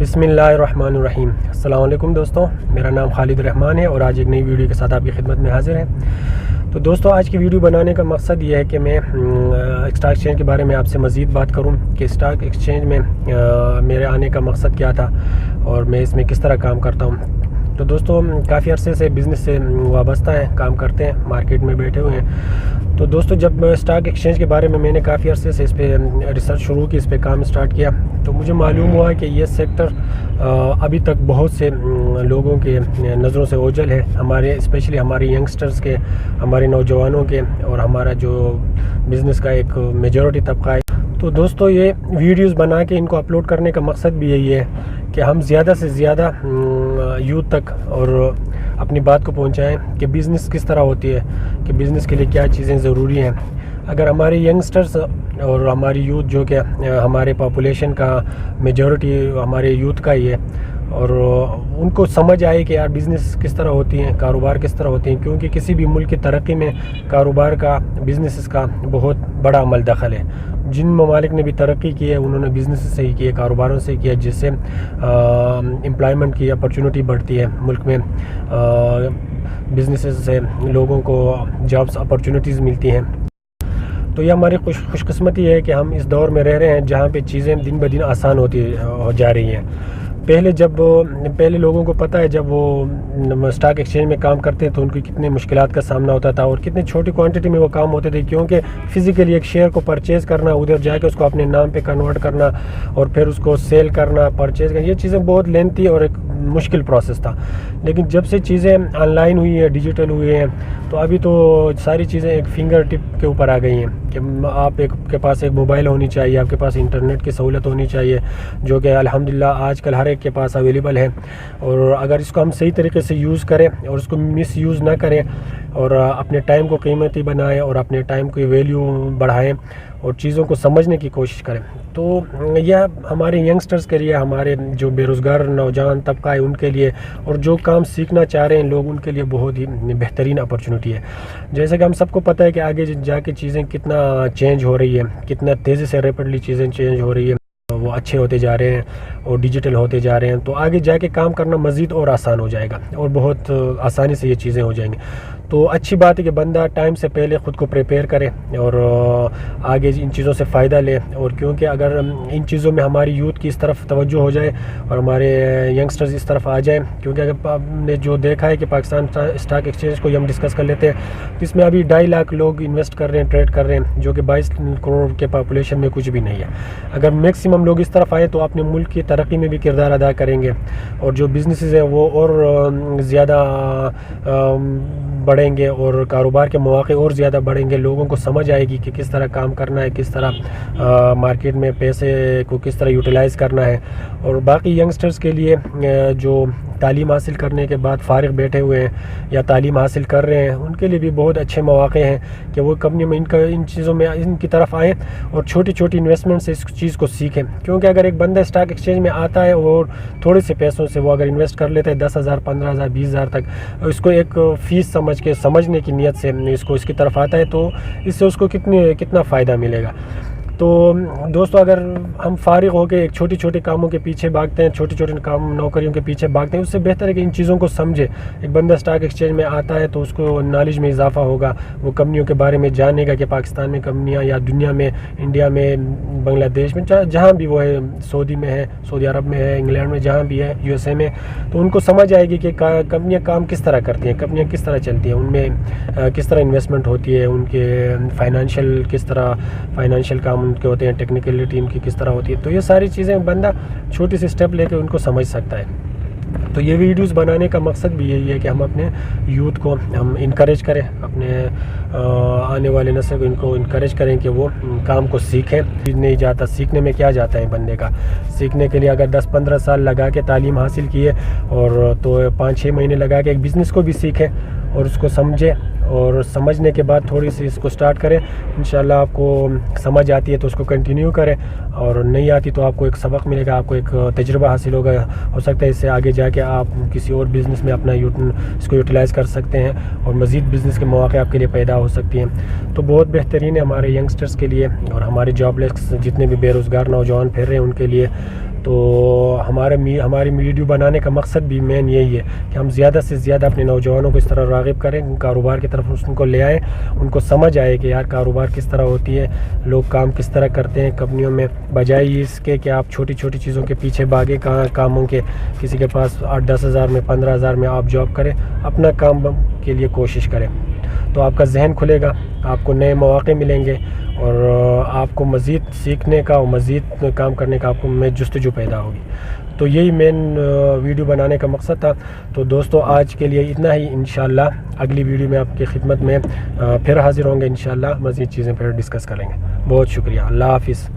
بسم اللہ الرحمن الرحیم۔ السلام علیکم دوستوں، میرا نام خالد رحمان ہے اور آج ایک نئی ویڈیو کے ساتھ آپ کی خدمت میں حاضر ہیں۔ تو دوستوں، آج کی ویڈیو بنانے کا مقصد یہ ہے کہ میں اسٹاک ایکسچینج کے بارے میں آپ سے مزید بات کروں کہ اسٹاک ایکسچینج میں میرے آنے کا مقصد کیا تھا اور میں اس میں کس طرح کام کرتا ہوں۔ تو دوستوں، کافی عرصے سے بزنس سے وابستہ ہیں، کام کرتے ہیں، مارکیٹ میں بیٹھے ہوئے ہیں۔ تو دوستوں، جب اسٹاک ایکسچینج کے بارے میں نے کافی عرصے سے اس پہ ریسرچ شروع کی، اس پہ کام اسٹارٹ کیا، تو مجھے معلوم ہوا کہ یہ سیکٹر ابھی تک بہت سے لوگوں کے نظروں سے اوجھل ہے، ہمارے اسپیشلی ہمارے ینگسٹرز کے، ہمارے نوجوانوں کے، اور ہمارا جو بزنس کا ایک میجورٹی طبقہ ہے۔ تو دوستوں، یہ ویڈیوز بنا کے ان کو اپلوڈ کرنے کا مقصد بھی یہی ہے کہ ہم زیادہ سے زیادہ یوتھ تک اور اپنی بات کو پہنچائیں کہ بزنس کس طرح ہوتی ہے، کہ بزنس کے لیے کیا چیزیں ضروری ہیں۔ اگر ہمارے ینگسٹرز اور ہماری یوتھ، جو کہ ہمارے پاپولیشن کا میجورٹی ہمارے یوتھ کا ہی ہے، اور ان کو سمجھ آئے کہ یار بزنس کس طرح ہوتی ہیں، کاروبار کس طرح ہوتے ہیں، کیونکہ کسی بھی ملک کی ترقی میں کاروبار کا، بزنس کا بہت بڑا عمل دخل ہے۔ جن ممالک نے بھی ترقی کی ہے، انہوں نے بزنس سے ہی کی ہے، کاروباروں سے کیا، جس سے امپلائمنٹ کی اپرچونٹی بڑھتی ہے ملک میں، بزنسز سے لوگوں کو جابس اپرچونٹیز ملتی ہیں۔ تو یہ ہماری خوش قسمتی ہے کہ ہم اس دور میں رہ رہے ہیں جہاں پہ چیزیں دن بہ دن آسان ہو جا رہی ہیں۔ پہلے لوگوں کو پتہ ہے، جب وہ اسٹاک ایکسچینج میں کام کرتے ہیں تو ان کی کتنے مشکلات کا سامنا ہوتا تھا اور کتنے چھوٹی کوانٹٹی میں وہ کام ہوتے تھے، کیونکہ فزیکلی ایک شیئر کو پرچیز کرنا، ادھر جا کے اس کو اپنے نام پہ کنورٹ کرنا اور پھر اس کو سیل کرنا، پرچیز کرنا، یہ چیزیں بہت لینتھی اور ایک مشکل پروسیس تھا۔ لیکن جب سے چیزیں آن لائن ہوئی ہیں، ڈیجیٹل ہوئی ہیں، تو ابھی تو ساری چیزیں ایک فنگر ٹپ کے اوپر آ گئی ہیں کہ آپ کے پاس ایک موبائل ہونی چاہیے، آپ کے پاس انٹرنیٹ کی سہولت ہونی چاہیے، جو کہ الحمدللہ آج کل ہر ایک کے پاس اویلیبل ہے۔ اور اگر اس کو ہم صحیح طریقے سے یوز کریں اور اس کو مس یوز نہ کریں اور اپنے ٹائم کو قیمتی بنائیں اور اپنے ٹائم کی ویلیو بڑھائیں اور چیزوں کو سمجھنے کی کوشش کریں، تو یہ ہمارے ینگسٹرز کے لیے، ہمارے جو بے روزگار نوجوان طبقہ ہے ان کے لیے، اور جو کام سیکھنا چاہ رہے ہیں لوگ، ان کے لیے بہت ہی بہترین اپرچونٹی ہے۔ جیسے کہ ہم سب کو پتہ ہے کہ آگے جا کے چیزیں کتنا چینج ہو رہی ہے، کتنا تیزی سے ریپڈلی چیزیں چینج ہو رہی ہے، وہ اچھے ہوتے جا رہے ہیں اور ڈیجیٹل ہوتے جا رہے ہیں، تو آگے جا کے کام کرنا مزید اور آسان ہو جائے گا اور بہت آسانی سے یہ چیزیں ہو جائیں گی۔ تو اچھی بات ہے کہ بندہ ٹائم سے پہلے خود کو پریپیئر کرے اور آگے ان چیزوں سے فائدہ لے، اور کیونکہ اگر ان چیزوں میں ہماری یوتھ کی اس طرف توجہ ہو جائے اور ہمارے ینگسٹرز اس طرف آ جائیں، کیونکہ اگر آپ نے جو دیکھا ہے کہ پاکستان اسٹاک ایکسچینج کو ہم ڈسکس کر لیتے ہیں، اس میں ابھی 2.5 لاکھ لوگ انویسٹ کر رہے ہیں، ٹریڈ کر رہے ہیں، جو کہ 22 کروڑ کے پاپولیشن میں کچھ بھی نہیں ہے۔ اگر میکسیمم لوگ اس طرف آئے تو اپنے ملک کی ترقی میں بھی کردار ادا کریں گے، اور جو بزنسز ہیں وہ اور زیادہ بڑھیں گے اور کاروبار کے مواقع اور زیادہ بڑھیں گے۔ لوگوں کو سمجھ آئے گی کہ کس طرح کام کرنا ہے، کس طرح مارکیٹ میں پیسے کو کس طرح یوٹیلائز کرنا ہے۔ اور باقی ینگسٹرز کے لیے جو تعلیم حاصل کرنے کے بعد فارغ بیٹھے ہوئے ہیں یا تعلیم حاصل کر رہے ہیں، ان کے لیے بھی بہت اچھے مواقع ہیں کہ وہ کمپنی میں ان چیزوں میں ان کی طرف آئیں اور چھوٹی چھوٹی انویسٹمنٹ سے اس چیز کو سیکھیں۔ کیونکہ اگر ایک بندہ اسٹاک ایکسچینج میں آتا ہے اور تھوڑے سے پیسوں سے وہ اگر انویسٹ کر لیتا ہے 10,000 15,000 20,000 تک، اس کو ایک فیس سمجھ کے، سمجھنے کی نیت سے اس کی طرف آتا ہے، تو اس سے اس کو کتنا فائدہ ملے گا۔ تو دوستو، اگر ہم فارغ ہو کے ایک چھوٹی چھوٹی کاموں کے پیچھے بھاگتے ہیں، چھوٹی چھوٹی نوکریوں کے پیچھے بھاگتے ہیں، اس سے بہتر ہے کہ ان چیزوں کو سمجھے۔ ایک بندہ اسٹاک ایکسچینج میں آتا ہے تو اس کو نالج میں اضافہ ہوگا، وہ کمپنیوں کے بارے میں جانے گا کہ پاکستان میں کمپنیاں، یا دنیا میں، انڈیا میں، بنگلہ دیش میں، جہاں بھی وہ ہے، سعودی میں ہے، سعودی عرب میں ہے، انگلینڈ میں، جہاں بھی ہے، USA میں، تو ان کو سمجھ آئے گی کہ کمپنیاں کام کس طرح کرتی ہیں، کمپنیاں کس طرح چلتی ہیں، ان میں کس طرح انویسٹمنٹ ہوتی ہے، ان کے فائنینشیل کام ان کے ہوتے ہیں، ٹیکنیکلٹی ان کی کس طرح ہوتی ہے۔ تو یہ ساری چیزیں بندہ چھوٹی سی سٹیپ لے کے ان کو سمجھ سکتا ہے۔ تو یہ ویڈیوز بنانے کا مقصد بھی یہی ہے کہ ہم اپنے یوتھ کو ہم انکریج کریں، اپنے آنے والے نسل کو ان کو انکریج کریں کہ وہ کام کو سیکھیں۔ نہیں جاتا، سیکھنے میں کیا جاتا ہے بندے کا؟ سیکھنے کے لیے اگر 10-15 سال لگا کے تعلیم حاصل کیے اور تو 5-6 مہینے لگا کے ایک بزنس کو بھی سیکھیں اور اس کو سمجھیں، اور سمجھنے کے بعد تھوڑی سی اس کو سٹارٹ کریں، انشاءاللہ آپ کو سمجھ آتی ہے تو اس کو کنٹینیو کریں، اور نہیں آتی تو آپ کو ایک سبق ملے گا، آپ کو ایک تجربہ حاصل ہوگا، ہو سکتا ہے اس سے آگے جا کے آپ کسی اور بزنس میں اپنا اس کو یوٹیلائز کر سکتے ہیں اور مزید بزنس کے مواقع آپ کے لیے پیدا ہو سکتی ہیں۔ تو بہت بہترین ہے ہمارے ینگسٹرز کے لیے اور ہمارے جاب لیس جتنے بھی بے روزگار نوجوان پھر رہے ہیں ان کے لیے۔ تو ہماری ویڈیو بنانے کا مقصد بھی مین یہی ہے کہ ہم زیادہ سے زیادہ اپنے نوجوانوں کو اس طرح راغب کریں، کاروبار کی طرف ان کو لے آئیں، ان کو سمجھ آئے کہ یار کاروبار کس طرح ہوتی ہے، لوگ کام کس طرح کرتے ہیں کمپنیوں میں، بجائے اس کے کہ آپ چھوٹی چھوٹی چیزوں کے پیچھے بھاگیں کاموں کے، کسی کے پاس 8-10 ہزار میں 15 ہزار میں آپ جاب کریں، اپنا کام کے لیے کوشش کریں، تو آپ کا ذہن کھلے گا، آپ کو نئے مواقع ملیں گے، اور آپ کو مزید سیکھنے کا اور مزید کام کرنے کا آپ کو میں جستجو پیدا ہوگی۔ تو یہی مین ویڈیو بنانے کا مقصد تھا۔ تو دوستو آج کے لیے اتنا ہی، انشاءاللہ اگلی ویڈیو میں آپ کی خدمت میں پھر حاضر ہوں گے، انشاءاللہ مزید چیزیں پھر ڈسکس کریں گے۔ بہت شکریہ، اللہ حافظ۔